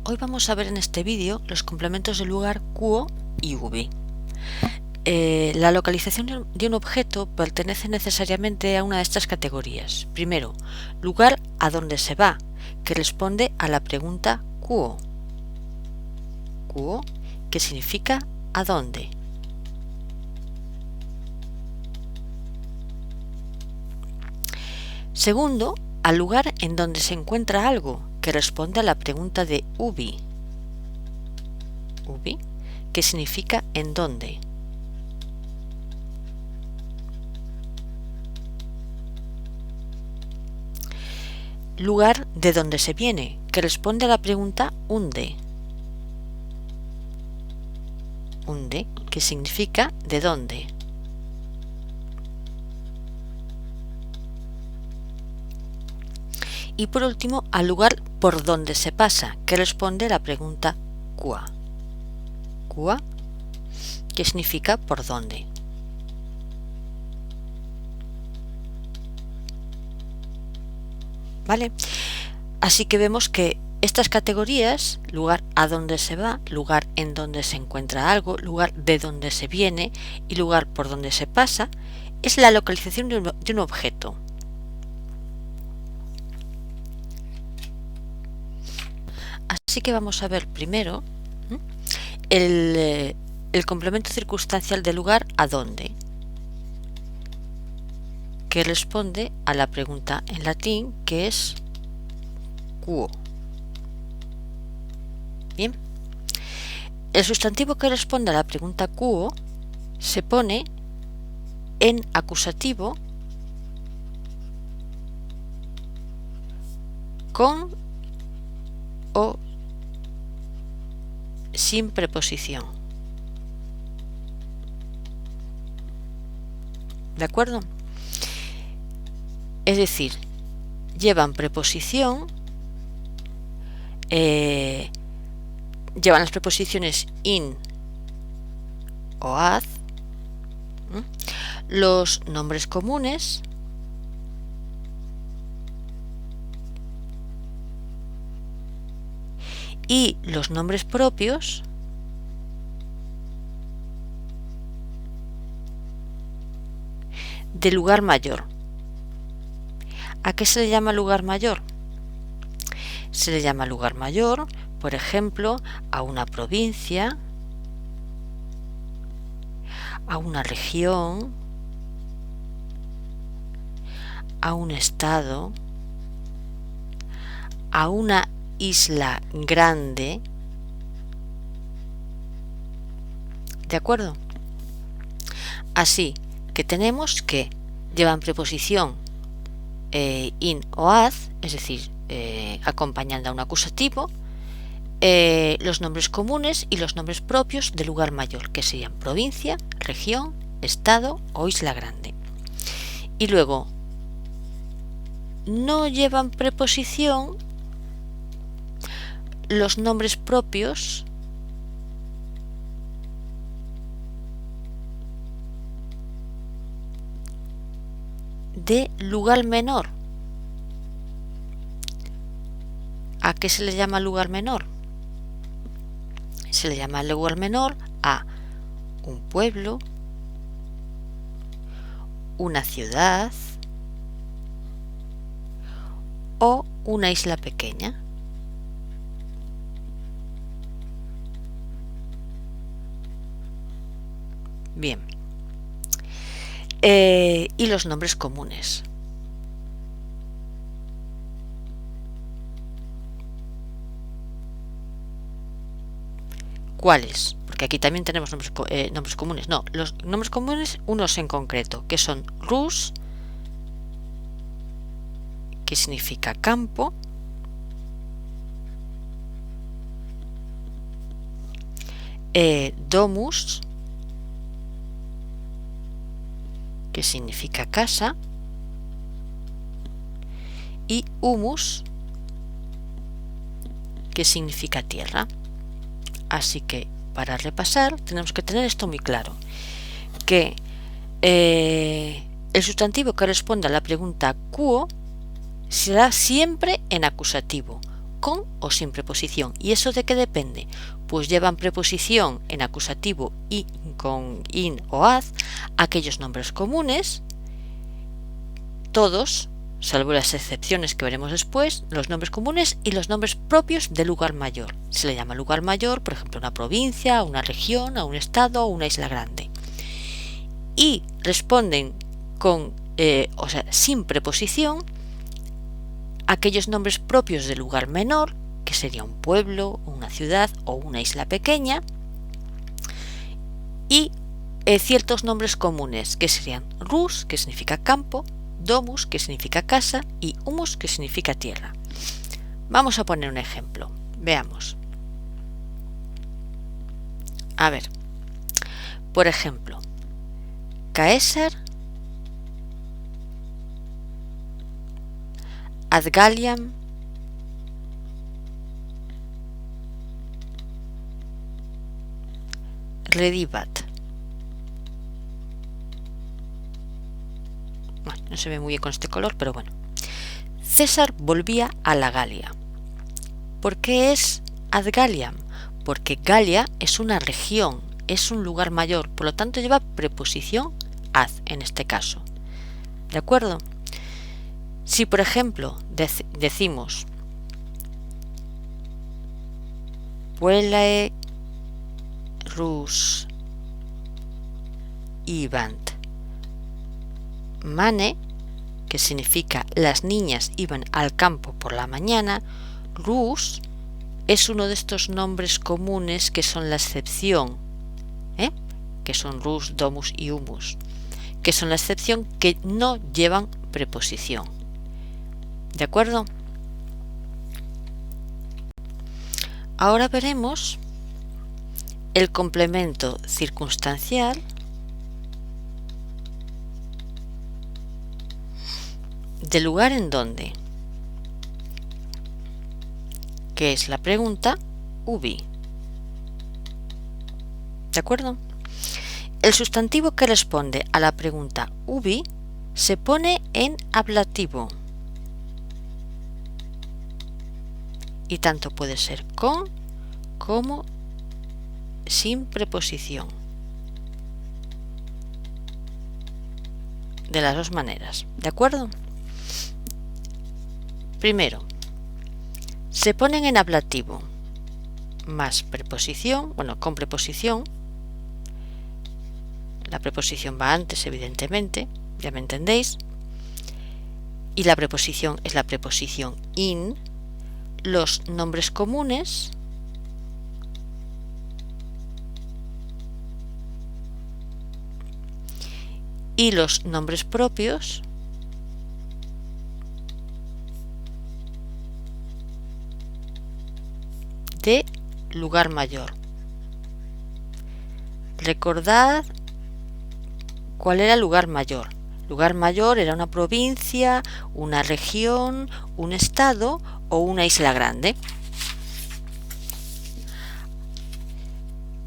Hoy vamos a ver en este vídeo los complementos del lugar quo y ubi. La localización de un objeto pertenece necesariamente a una de estas categorías. Primero, lugar a donde se va, que responde a la pregunta quo. Quo, que significa ¿a dónde? Segundo, al lugar en donde se encuentra algo, que responde a la pregunta de ubi. Ubi, que significa ¿en dónde? Lugar de donde se viene, que responde a la pregunta unde. Unde, que significa ¿de dónde? Y por último, al lugar por donde se pasa, que responde a la pregunta qua. Qua, que significa por dónde. ¿Vale? Así que vemos que estas categorías, lugar a donde se va, lugar en donde se encuentra algo, lugar de donde se viene y lugar por donde se pasa, es la localización de un objeto. Así que vamos a ver primero el complemento circunstancial del lugar a dónde, que responde a la pregunta en latín que es quo. Bien, el sustantivo que responde a la pregunta quo se pone en acusativo con o sin preposición. ¿De acuerdo? Es decir, llevan preposición, llevan las preposiciones in o ad, los nombres comunes y los nombres propios del lugar mayor. ¿A qué se le llama lugar mayor? Se le llama lugar mayor, por ejemplo, a una provincia, a una región, a un estado, a una isla grande. ¿De acuerdo? Así que tenemos que llevan preposición in o ad, es decir, acompañando a un acusativo, los nombres comunes y los nombres propios del lugar mayor, que serían provincia, región, estado o isla grande. Y luego, no llevan preposición los nombres propios de lugar menor. ¿A qué se le llama lugar menor? Se le llama lugar menor a un pueblo, una ciudad o una isla pequeña. Bien. Y los nombres comunes. ¿Cuáles? Porque aquí también tenemos nombres comunes. No, los nombres comunes, unos en concreto, que son rus, que significa campo, domus, que significa casa, y humus, que significa tierra. Así que, para repasar, tenemos que tener esto muy claro, que el sustantivo que responde a la pregunta quo será siempre en acusativo, con o sin preposición. ¿Y eso de qué depende? Pues llevan preposición en acusativo y con in o az aquellos nombres comunes, todos, salvo las excepciones que veremos después, los nombres comunes y los nombres propios del lugar mayor. Se le llama lugar mayor, por ejemplo, a una provincia, a una región, a un estado o una isla grande. Y responden con, sin preposición, aquellos nombres propios del lugar menor, que sería un pueblo, una ciudad o una isla pequeña, y ciertos nombres comunes, que serían rus, que significa campo, domus, que significa casa, y humus, que significa tierra. Vamos a poner un ejemplo. Veamos. A ver. Por ejemplo, Caesar ad Galliam redivat. Bueno, no se ve muy bien con este color, pero bueno. César volvía a la Galia. ¿Por qué es ad Galliam? Porque Galia es una región, es un lugar mayor, por lo tanto lleva preposición ad en este caso. ¿De acuerdo? Si por ejemplo decimos Puelae rus ibant mane, que significa las niñas iban al campo por la mañana, rus es uno de estos nombres comunes que son la excepción, que son rus, domus y humus, que son la excepción, que no llevan preposición. ¿De acuerdo? Ahora veremos el complemento circunstancial del lugar en donde, que es la pregunta ubi. ¿De acuerdo? El sustantivo que responde a la pregunta ubi se pone en ablativo y tanto puede ser con como sin preposición. De las dos maneras, ¿de acuerdo? Primero, se ponen en ablativo más preposición, con preposición. La preposición va antes, evidentemente, ya me entendéis. Y la preposición es la preposición in. Los nombres comunes y los nombres propios de lugar mayor. Recordad cuál era el lugar mayor. Lugar mayor era una provincia, una región, un estado o una isla grande.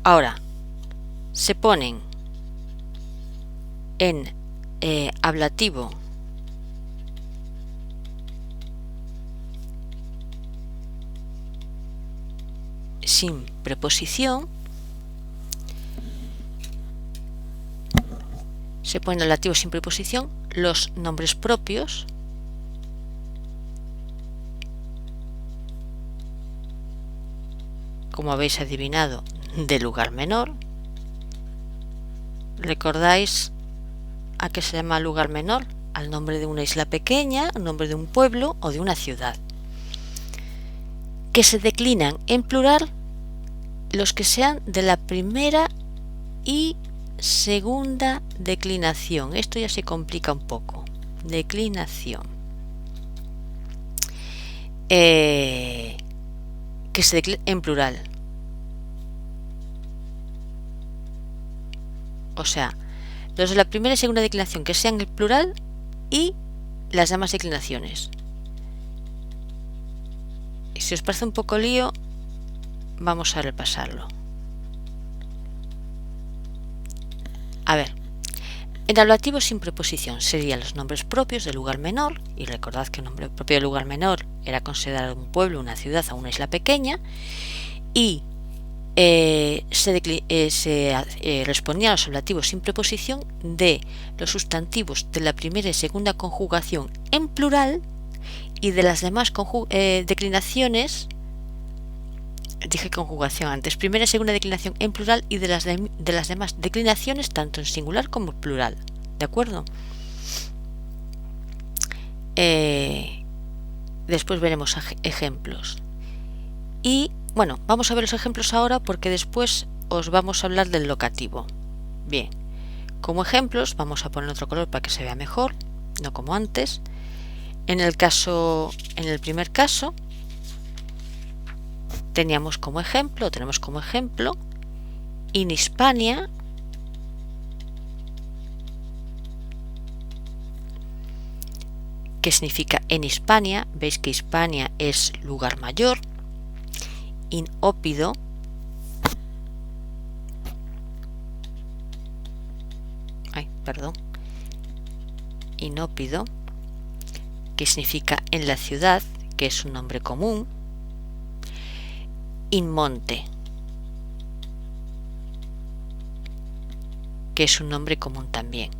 Ahora, se ponen en ablativo sin preposición. Se pone en ablativo sin preposición los nombres propios como habéis adivinado, de lugar menor. ¿Recordáis a qué se llama lugar menor? Al nombre de una isla pequeña, al nombre de un pueblo o de una ciudad. Que se declinan en plural los que sean de la primera y segunda declinación. Esto ya se complica un poco. Declinación. Que se declina en plural. O sea, los de la primera y segunda declinación que sean en plural y las demás declinaciones. Y si os parece un poco lío, vamos a repasarlo. A ver, en ablativo sin preposición serían los nombres propios del lugar menor, y recordad que el nombre propio del lugar menor era considerado un pueblo, una ciudad o una isla pequeña, y respondía a los ablativos sin preposición de los sustantivos de la primera y segunda conjugación en plural y de las demás declinaciones. Dije conjugación antes, primera y segunda declinación en plural y de las demás declinaciones tanto en singular como en plural, ¿de acuerdo? Después veremos ejemplos. Y bueno, vamos a ver los ejemplos ahora porque después os vamos a hablar del locativo. Bien, como ejemplos vamos a poner otro color para que se vea mejor, no como antes. En el primer caso tenemos como ejemplo in Hispania, que significa en Hispania. Veis que Hispania es lugar mayor. In Ópido, in Ópido, que significa en la ciudad, que es un nombre común. In Monte, que es un nombre común también.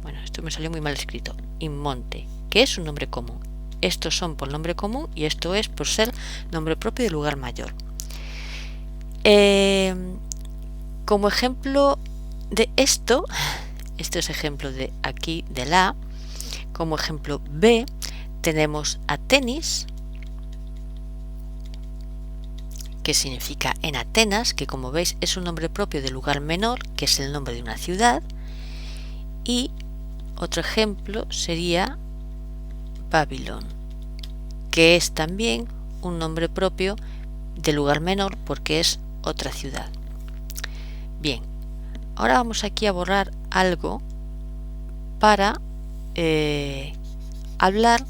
Bueno, esto me salió muy mal escrito. In Monte, que es un nombre común. Estos son por nombre común y esto es por ser nombre propio de lugar mayor. Como ejemplo de esto es ejemplo de aquí de la. Como ejemplo B tenemos Atenis, que significa en Atenas, que como veis es un nombre propio de lugar menor, que es el nombre de una ciudad. Y otro ejemplo sería Babilón, que es también un nombre propio de lugar menor porque es otra ciudad. Bien, ahora vamos aquí a borrar algo para hablar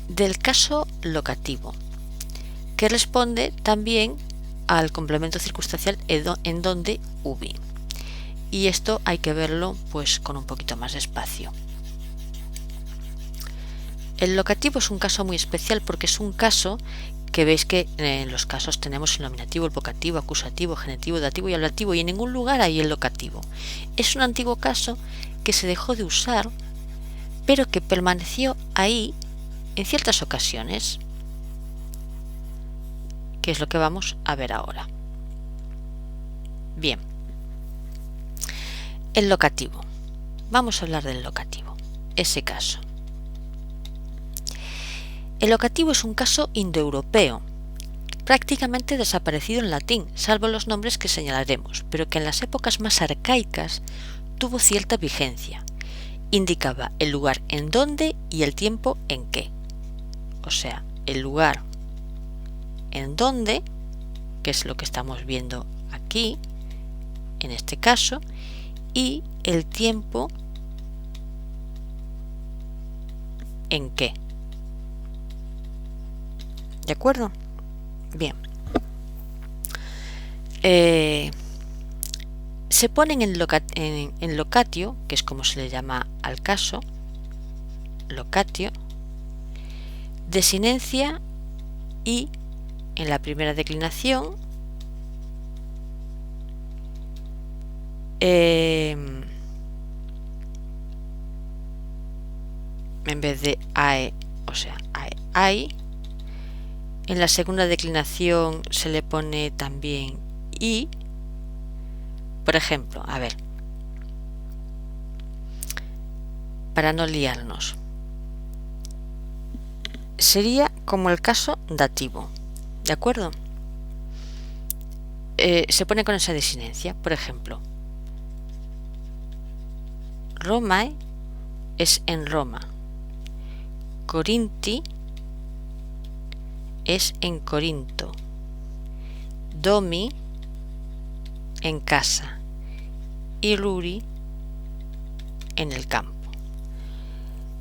del caso locativo, que responde también al complemento circunstancial en donde ubi. Y esto hay que verlo pues con un poquito más de espacio. El locativo es un caso muy especial porque es un caso que veis que en los casos tenemos el nominativo, el vocativo, acusativo, genitivo, dativo y ablativo, y en ningún lugar hay el locativo. Es un antiguo caso que se dejó de usar, pero que permaneció ahí en ciertas ocasiones, que es lo que vamos a ver ahora. Bien, el locativo. Vamos a hablar del locativo, ese caso. El locativo es un caso indoeuropeo, prácticamente desaparecido en latín, salvo los nombres que señalaremos, pero que en las épocas más arcaicas tuvo cierta vigencia. Indicaba el lugar en donde y el tiempo en que. O sea, el lugar en donde, que es lo que estamos viendo aquí, en este caso, y el tiempo en que. ¿De acuerdo? Bien. Se ponen en locatio, que es como se le llama al caso, locatio, desinencia y en la primera declinación en vez de ae, o sea, ai. En la segunda declinación se le pone también i. Por ejemplo, a ver, para no liarnos, sería como el caso dativo, ¿de acuerdo? Se pone con esa desinencia. Por ejemplo, Romae es en Roma, Corinti es en Corinto, Domi en casa y Ruri en el campo.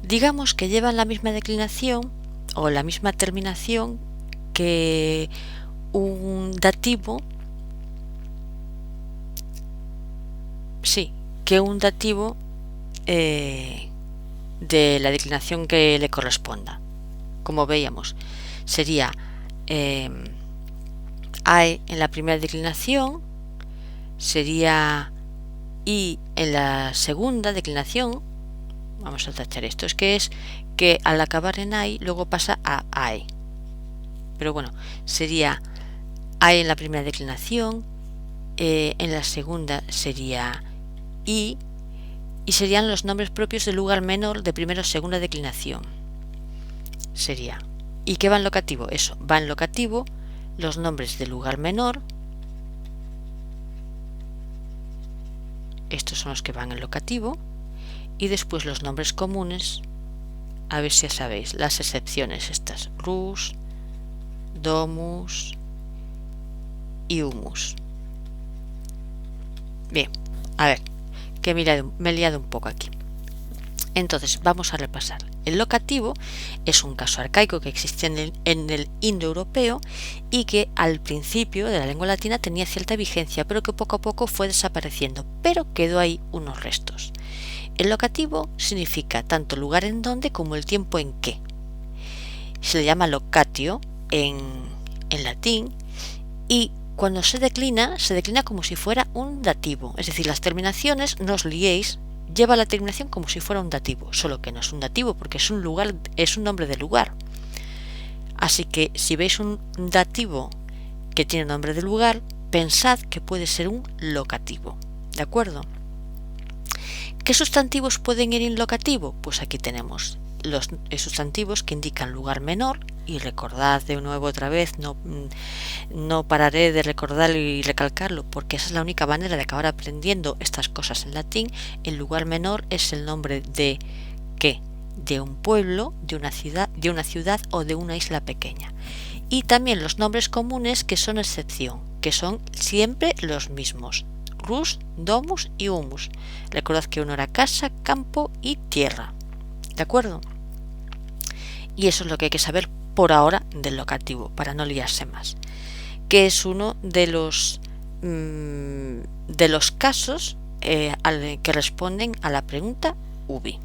Digamos que llevan la misma declinación o la misma terminación que un dativo, de la declinación que le corresponda. como veíamos, sería AE en la primera declinación, sería I en la segunda declinación. Vamos a tachar esto, es que al acabar en AI luego pasa a AE, pero bueno, sería AE en la primera declinación, en la segunda sería I, y serían los nombres propios del lugar menor de primera o segunda declinación. Sería, ¿y qué va en locativo? Eso, va en locativo los nombres del lugar menor, estos son los que van en locativo, y después los nombres comunes, a ver si ya sabéis, las excepciones estas, rus, domus y humus. Bien, a ver, que me he liado un poco aquí. Entonces, vamos a repasar. El locativo es un caso arcaico que existe en el indoeuropeo y que al principio de la lengua latina tenía cierta vigencia, pero que poco a poco fue desapareciendo, pero quedó ahí unos restos. El locativo significa tanto el lugar en donde como el tiempo en que. Se le llama locatio en latín, y cuando se declina como si fuera un dativo, es decir, las terminaciones, no os liéis, lleva la terminación como si fuera un dativo, solo que no es un dativo porque es un lugar, es un nombre de lugar. Así que si veis un dativo que tiene nombre de lugar, pensad que puede ser un locativo, ¿de acuerdo? ¿Qué sustantivos pueden ir en locativo? Pues aquí tenemos los sustantivos que indican lugar menor, y recordad de nuevo otra vez, no pararé de recordarlo y recalcarlo porque esa es la única manera de acabar aprendiendo estas cosas en latín. El lugar menor es el nombre de ¿qué? De un pueblo, de una ciudad o de una isla pequeña. Y también los nombres comunes que son excepción, que son siempre los mismos: rus, domus y humus. Recordad que uno era casa, campo y tierra, ¿de acuerdo? Y eso es lo que hay que saber por ahora del locativo, para no liarse más, que es uno de los casos que responden a la pregunta UBI.